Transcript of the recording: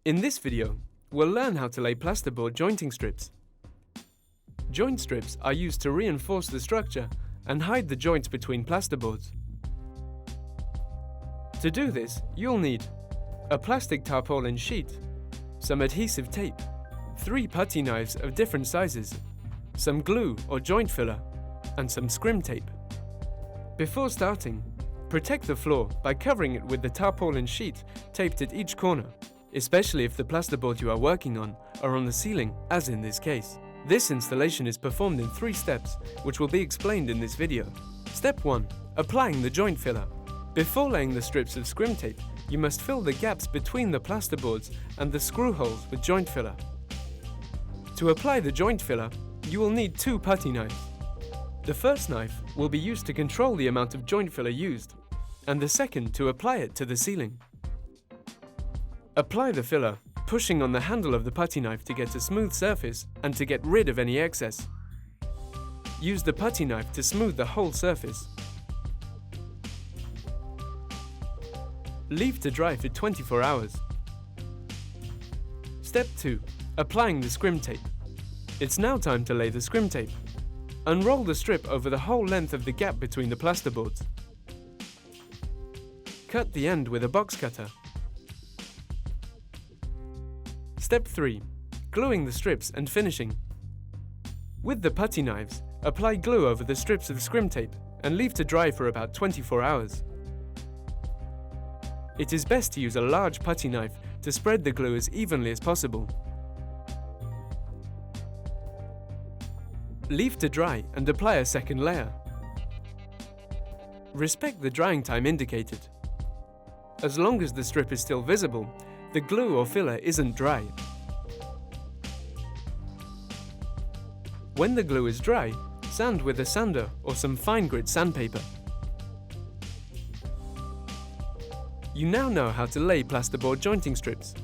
In this video, we'll learn how to lay plasterboard jointing strips. Joint strips are used to reinforce the structure and hide the joints between plasterboards. To do this, you'll need a plastic tarpaulin sheet, some adhesive tape, 3 putty knives of different sizes, some glue or joint filler, and some scrim tape. Before starting, protect the floor by covering it with the tarpaulin sheet taped at each corner, especially if the plasterboard you are working on are on the ceiling, as in this case. This installation is performed in 3 steps, which will be explained in this video. Step 1. Applying the joint filler. Before laying the strips of scrim tape, you must fill the gaps between the plasterboards and the screw holes with joint filler. To apply the joint filler, you will need 2 putty knives. The first knife will be used to control the amount of joint filler used, and the second to apply it to the ceiling. Apply the filler, pushing on the handle of the putty knife to get a smooth surface and to get rid of any excess. Use the putty knife to smooth the whole surface. Leave to dry for 24 hours. Step 2. Applying the scrim tape. It's now time to lay the scrim tape. Unroll the strip over the whole length of the gap between the plasterboards. Cut the end with a box cutter. Step 3. Gluing the strips and finishing. With the putty knives, apply glue over the strips of scrim tape and leave to dry for about 24 hours. It is best to use a large putty knife to spread the glue as evenly as possible. Leave to dry and apply a second layer. Respect the drying time indicated. As long as the strip is still visible, the glue or filler isn't dry. When the glue is dry, sand with a sander or some fine grit sandpaper. You now know how to lay plasterboard jointing strips.